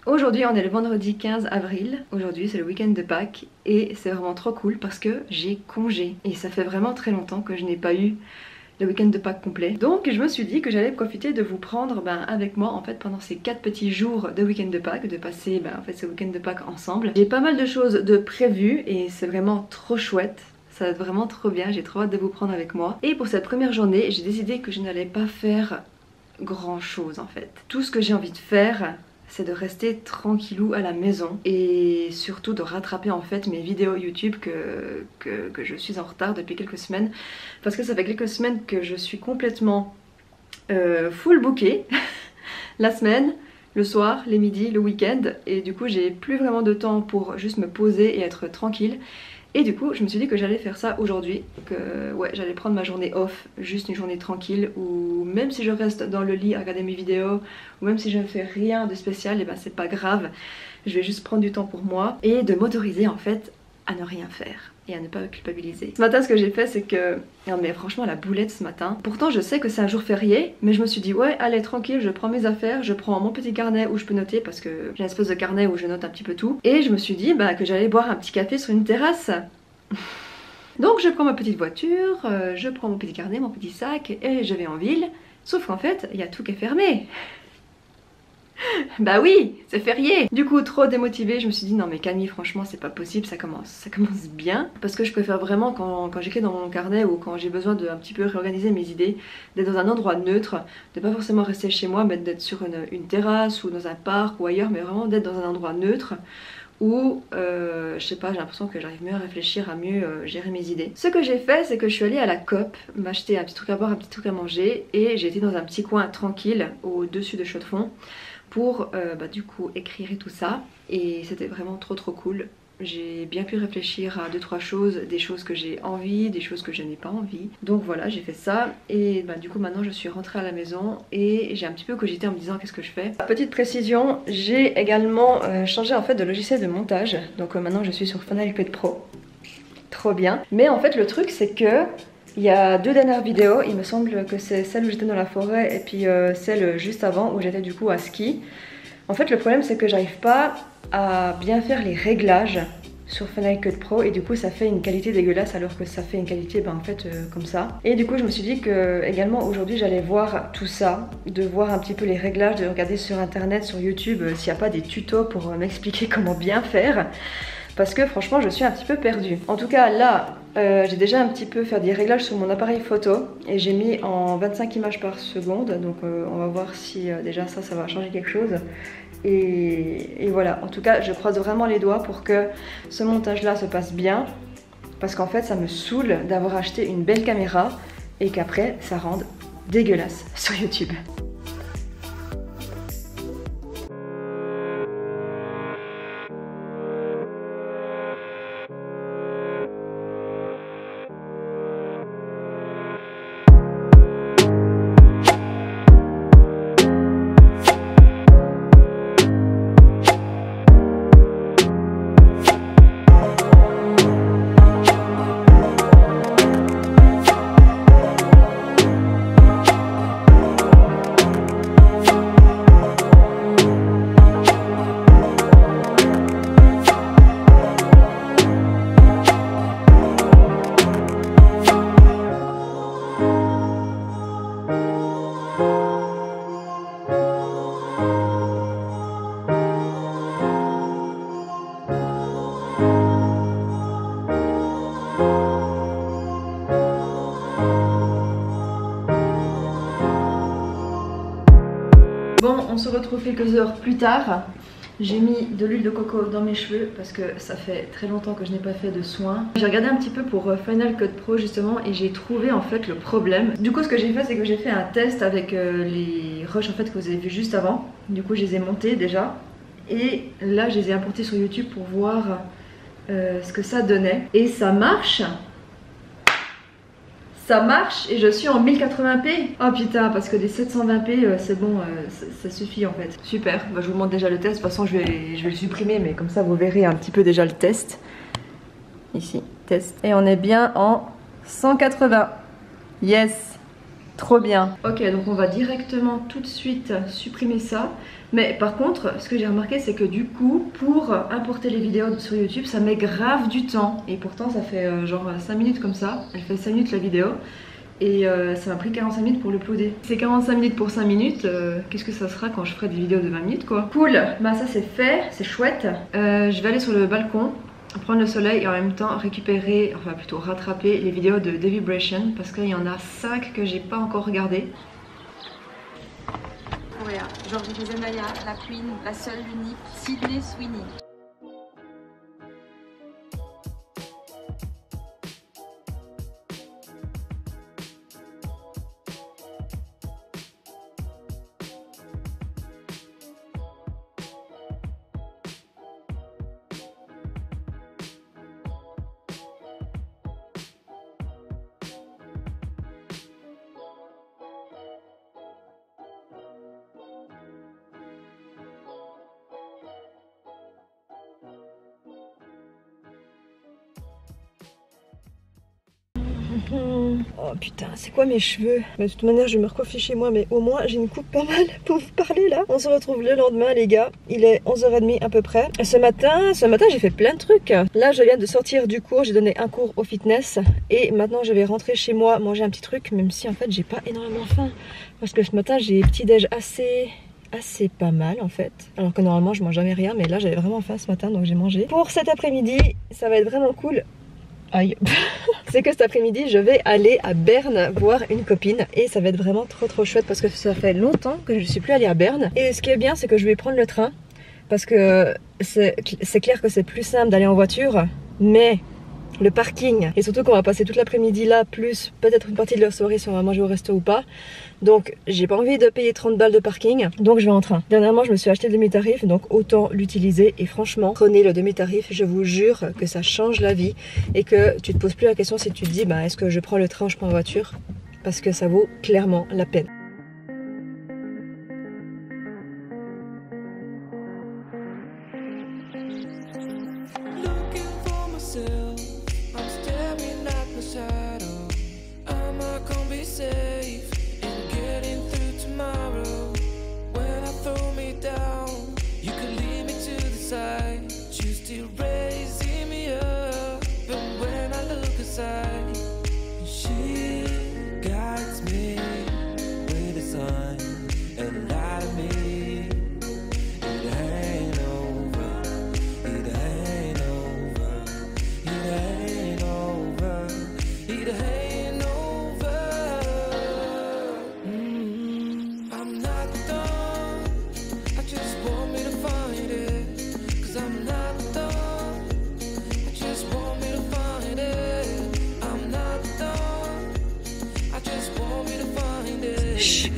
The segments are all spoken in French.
Aujourd'hui on est le vendredi 15 avril, aujourd'hui c'est le week-end de Pâques et c'est vraiment trop cool parce que j'ai congé. Et ça fait vraiment très longtemps que je n'ai pas eu le week-end de Pâques complet. Donc je me suis dit que j'allais profiter de vous prendre avec moi en fait pendant ces 4 petits jours de week-end de Pâques, de passer en fait ce week-end de Pâques ensemble. J'ai pas mal de choses de prévues et c'est vraiment trop chouette. Ça va être vraiment trop bien, j'ai trop hâte de vous prendre avec moi. Et pour cette première journée, j'ai décidé que je n'allais pas faire grand chose en fait. Tout ce que j'ai envie de faire, c'est de rester tranquillou à la maison et surtout de rattraper en fait mes vidéos YouTube que je suis en retard depuis quelques semaines parce que ça fait quelques semaines que je suis complètement full bookée la semaine, le soir, les midis, le week-end et du coup j'ai plus vraiment de temps pour juste me poser et être tranquille. Et du coup je me suis dit que j'allais faire ça aujourd'hui, que ouais j'allais prendre ma journée off, juste une journée tranquille où même si je reste dans le lit à regarder mes vidéos ou même si je ne fais rien de spécial, et c'est pas grave, je vais juste prendre du temps pour moi et de m'autoriser en fait à ne rien faire et à ne pas culpabiliser. Ce matin ce que j'ai fait c'est que, non mais franchement la boulette ce matin, pourtant je sais que c'est un jour férié mais je me suis dit ouais allez tranquille, je prends mes affaires, je prends mon petit carnet où je peux noter parce que j'ai une espèce de carnet où je note un petit peu tout et je me suis dit que j'allais boire un petit café sur une terrasse. Donc je prends ma petite voiture, je prends mon petit carnet, mon petit sac et je vais en ville, sauf qu'en fait il y a tout qui est fermé. Bah oui, c'est férié. Du coup trop démotivée, je me suis dit non mais Camille franchement c'est pas possible, ça commence bien. Parce que je préfère vraiment quand j'écris dans mon carnet ou quand j'ai besoin de un petit peu réorganiser mes idées, d'être dans un endroit neutre, de pas forcément rester chez moi mais d'être sur une terrasse ou dans un parc ou ailleurs, mais vraiment d'être dans un endroit neutre où je sais pas, j'ai l'impression que j'arrive mieux à réfléchir, à mieux gérer mes idées. Ce que j'ai fait c'est que je suis allée à la Coop m'acheter un petit truc à boire, un petit truc à manger et j'ai été dans un petit coin tranquille au dessus de Chaux-de-Fonds pour du coup écrire et tout ça et c'était vraiment trop cool. J'ai bien pu réfléchir à 2-3 choses, des choses que j'ai envie, des choses que je n'ai pas envie. Donc voilà, j'ai fait ça et du coup maintenant je suis rentrée à la maison et j'ai un petit peu cogité en me disant qu'est-ce que je fais. Petite précision, j'ai également changé en fait de logiciel de montage. Donc maintenant je suis sur Final Cut Pro. Trop bien. Mais en fait le truc c'est que il y a 2 dernières vidéos, il me semble que c'est celle où j'étais dans la forêt et puis celle juste avant où j'étais du coup à ski. En fait le problème c'est que j'arrive pas à bien faire les réglages sur Final Cut Pro et du coup ça fait une qualité dégueulasse alors que ça fait une qualité en fait comme ça. Et du coup je me suis dit que également aujourd'hui j'allais voir tout ça, de voir un petit peu les réglages, de regarder sur internet, sur YouTube s'il n'y a pas des tutos pour m'expliquer comment bien faire. Parce que franchement je suis un petit peu perdue. En tout cas là j'ai déjà un petit peu fait des réglages sur mon appareil photo et j'ai mis en 25 images par seconde. Donc on va voir si déjà ça va changer quelque chose. Et voilà, en tout cas je croise vraiment les doigts pour que ce montage là se passe bien. Parce qu'en fait ça me saoule d'avoir acheté une belle caméra et qu'après ça rende dégueulasse sur YouTube. Bon, on se retrouve quelques heures plus tard. J'ai mis de l'huile de coco dans mes cheveux parce que ça fait très longtemps que je n'ai pas fait de soins. J'ai regardé un petit peu pour Final Cut Pro justement et j'ai trouvé en fait le problème. Du coup ce que j'ai fait c'est que j'ai fait un test avec les rushs en fait que vous avez vu juste avant. Du coup je les ai montés déjà et là je les ai importés sur YouTube pour voir ce que ça donnait. Et ça marche. Ça marche et je suis en 1080p. Oh putain, parce que des 720p c'est bon, ça suffit en fait. Super, je vous montre déjà le test. De toute façon je vais le supprimer mais comme ça vous verrez un petit peu déjà le test. Ici, test. Et on est bien en 180. Yes. Trop bien. Ok, donc on va directement tout de suite supprimer ça. Mais par contre, ce que j'ai remarqué, c'est que du coup, pour importer les vidéos sur YouTube, ça met grave du temps. Et pourtant, ça fait genre 5 minutes comme ça. Elle fait 5 minutes la vidéo. Et ça m'a pris 45 minutes pour l'uploader. C'est 45 minutes pour 5 minutes, qu'est-ce que ça sera quand je ferai des vidéos de 20 minutes quoi. Cool, bah ça c'est fait, c'est chouette. Je vais aller sur le balcon, prendre le soleil et en même temps récupérer, enfin plutôt rattraper les vidéos de The Vibration. Parce qu'il y en a 5 que j'ai pas encore regardées. Voilà, Georgie Zemaya, la queen, la seule, l'unique, Sydney Sweeney. Oh putain, c'est quoi mes cheveux? De toute manière, je vais me recoiffer chez moi, mais au moins j'ai une coupe pas mal pour vous parler là. On se retrouve le lendemain, les gars. Il est 11h30 à peu près. Ce matin j'ai fait plein de trucs. Là, je viens de sortir du cours, j'ai donné un cours au fitness et maintenant je vais rentrer chez moi manger un petit truc, même si en fait j'ai pas énormément faim parce que ce matin j'ai petit-déj assez pas mal en fait, alors que normalement je mange jamais rien, mais là j'avais vraiment faim ce matin donc j'ai mangé. Pour cet après-midi, ça va être vraiment cool. Aïe. C'est que cet après-midi je vais aller à Berne voir une copine et ça va être vraiment trop chouette parce que ça fait longtemps que je ne suis plus allée à Berne. Et ce qui est bien, c'est que je vais prendre le train parce que c'est clair que c'est plus simple d'aller en voiture, mais le parking, et surtout qu'on va passer toute l'après-midi là, plus peut-être une partie de la soirée si on va manger au resto ou pas, donc j'ai pas envie de payer 30 balles de parking, donc je vais en train. Dernièrement je me suis acheté le demi-tarif, donc autant l'utiliser, et franchement prenez le demi-tarif, je vous jure que ça change la vie et que tu te poses plus la question si tu te dis bah est-ce que je prends le train ou je prends la voiture, parce que ça vaut clairement la peine.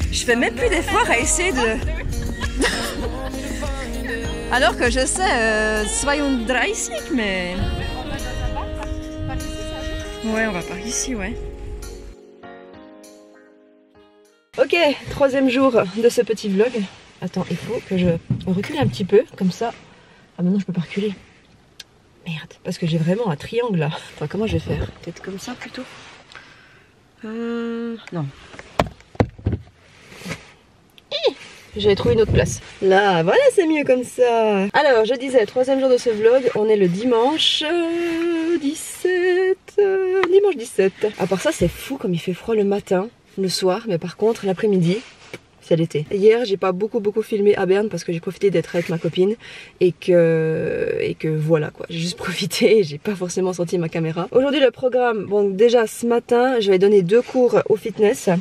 Je fais même plus d'efforts à essayer de... Alors que je sais, soyons ici, mais... Ouais, on va par ici, ouais. Ok, troisième jour de ce petit vlog. Attends, il faut que je recule un petit peu, comme ça. Ah maintenant je peux pas reculer. Merde, parce que j'ai vraiment un triangle là. Enfin, comment je vais faire? Peut-être comme ça plutôt? Non. J'avais trouvé une autre place. Là, voilà, c'est mieux comme ça. Alors, je disais, troisième jour de ce vlog, on est le dimanche 17. Dimanche 17. À part ça, c'est fou comme il fait froid le matin, le soir, mais par contre, l'après-midi, c'est l'été. Hier, j'ai pas beaucoup filmé à Berne parce que j'ai profité d'être avec ma copine et que voilà quoi. J'ai juste profité et j'ai pas forcément sorti ma caméra. Aujourd'hui, le programme, bon, déjà ce matin, je vais donner 2 cours au fitness.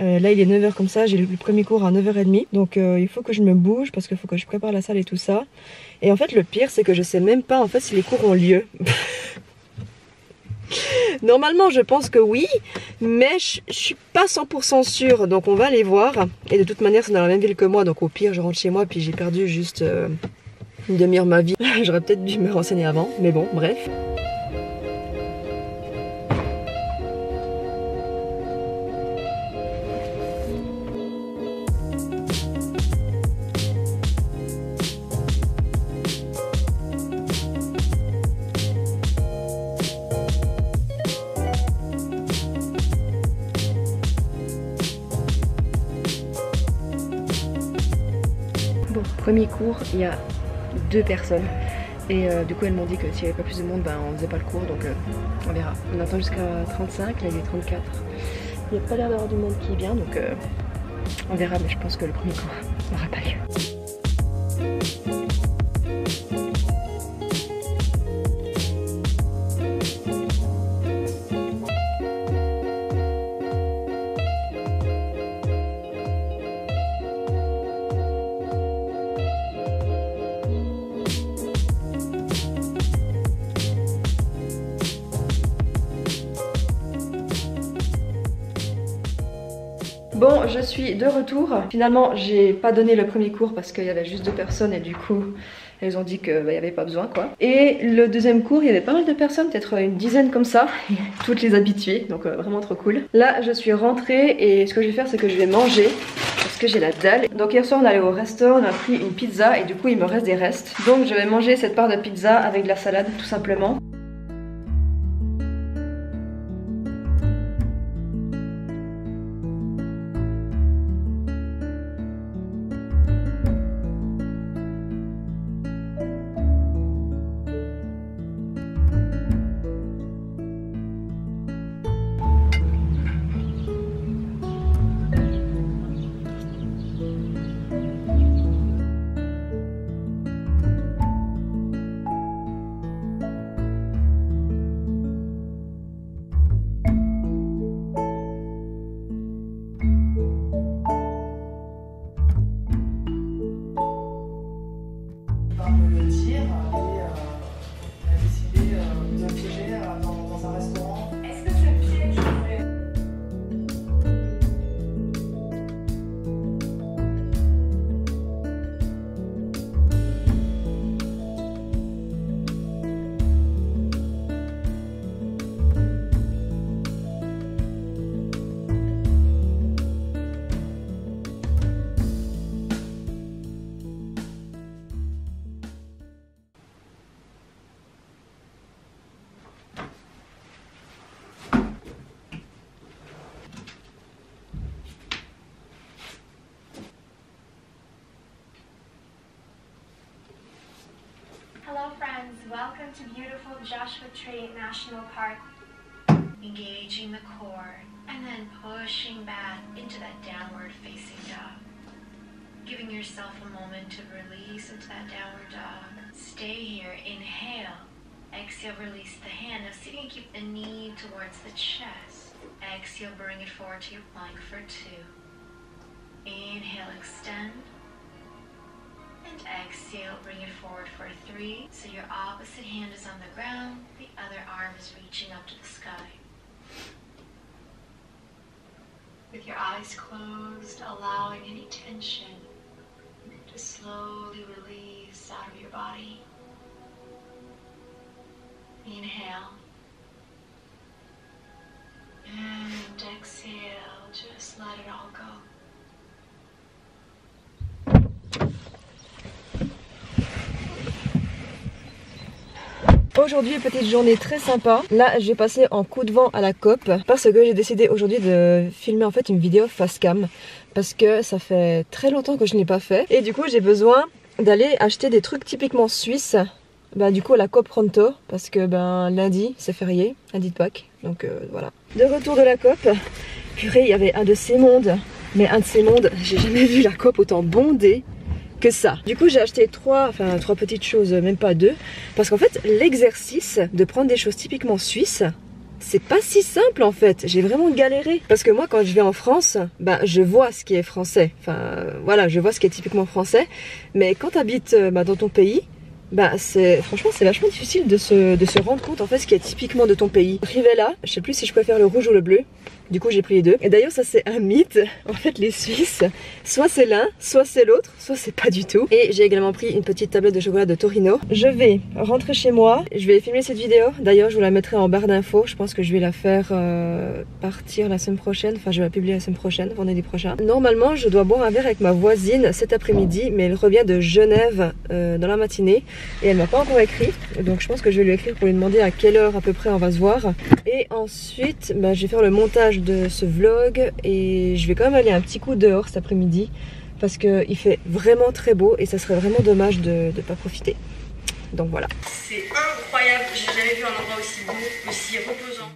Là il est 9h comme ça, j'ai le premier cours à 9h30. Donc il faut que je me bouge parce qu'il faut que je prépare la salle et tout ça. Et en fait le pire c'est que je sais même pas en fait si les cours ont lieu. Normalement je pense que oui, mais je suis pas 100% sûre. Donc on va aller voir. Et de toute manière c'est dans la même ville que moi, donc au pire je rentre chez moi puis j'ai perdu juste une demi-heure de ma vie. J'aurais peut-être dû me renseigner avant, mais bon bref. Premier cours, il y a 2 personnes. Et du coup elles m'ont dit que s'il n'y avait pas plus de monde, ben, on faisait pas le cours, donc on verra. On attend jusqu'à 35, là il est 34. Il n'y a pas l'air d'avoir du monde qui est bien, donc on verra, mais je pense que le premier cours n'aura pas lieu. Bon, je suis de retour. Finalement, j'ai pas donné le premier cours parce qu'il y avait juste 2 personnes et du coup, elles ont dit qu'il n'y avait pas besoin quoi. Et le deuxième cours, il y avait pas mal de personnes, peut-être une dizaine comme ça, toutes les habituées, donc vraiment trop cool. Là, je suis rentrée et ce que je vais faire, c'est que je vais manger parce que j'ai la dalle. Donc hier soir, on est allé au resto, on a pris une pizza et du coup, il me reste des restes. Donc je vais manger cette part de pizza avec de la salade, tout simplement. Hello friends, welcome to beautiful Joshua Tree National Park. Engaging the core and then pushing back into that downward facing dog. Giving yourself a moment to release into that downward dog. Stay here, inhale. Exhale, release the hand. Now see if you can keep the knee towards the chest. Exhale, bring it forward to your plank for 2. Inhale, extend. And exhale, bring it forward for 3. So your opposite hand is on the ground, the other arm is reaching up to the sky. With your eyes closed, allowing any tension to slowly release out of your body. Inhale. And exhale, just let it all go. Aujourd'hui, petite journée très sympa. Là, j'ai passé en coup de vent à la COP parce que j'ai décidé aujourd'hui de filmer en fait une vidéo face cam parce que ça fait très longtemps que je n'ai pas fait et du coup j'ai besoin d'aller acheter des trucs typiquement suisses. Bah du coup à la COP pronto parce que lundi c'est férié, lundi de Pâques, donc voilà. De retour de la COP, purée, il y avait un de ces mondes, mais un de ces mondes, j'ai jamais vu la COP autant bondée que ça. Du coup j'ai acheté trois petites choses, même pas 2, parce qu'en fait l'exercice de prendre des choses typiquement suisses, c'est pas si simple en fait. J'ai vraiment galéré parce que moi quand je vais en France, je vois ce qui est français, voilà, je vois ce qui est typiquement français, mais quand tu habites dans ton pays, franchement c'est vachement difficile de se rendre compte en fait ce qui est typiquement de ton pays. Arrivé là, je sais plus si je préfère le rouge ou le bleu. Du coup j'ai pris les 2. Et d'ailleurs ça c'est un mythe. En fait les Suisses, soit c'est l'un, soit c'est l'autre, soit c'est pas du tout. Et j'ai également pris une petite tablette de chocolat de Torino. Je vais rentrer chez moi. Je vais filmer cette vidéo. D'ailleurs je vous la mettrai en barre d'infos. Je pense que je vais la faire partir la semaine prochaine. Enfin je vais la publier la semaine prochaine, vendredi prochain. Normalement je dois boire un verre avec ma voisine cet après-midi. Mais elle revient de Genève dans la matinée. Et elle m'a pas encore écrit. Donc je pense que je vais lui écrire pour lui demander à quelle heure à peu près on va se voir. Et ensuite je vais faire le montage de ce vlog et je vais quand même aller un petit coup dehors cet après-midi parce qu'il fait vraiment très beau et ça serait vraiment dommage de ne pas profiter. Donc voilà. C'est incroyable, j'ai jamais vu un endroit aussi beau, aussi reposant.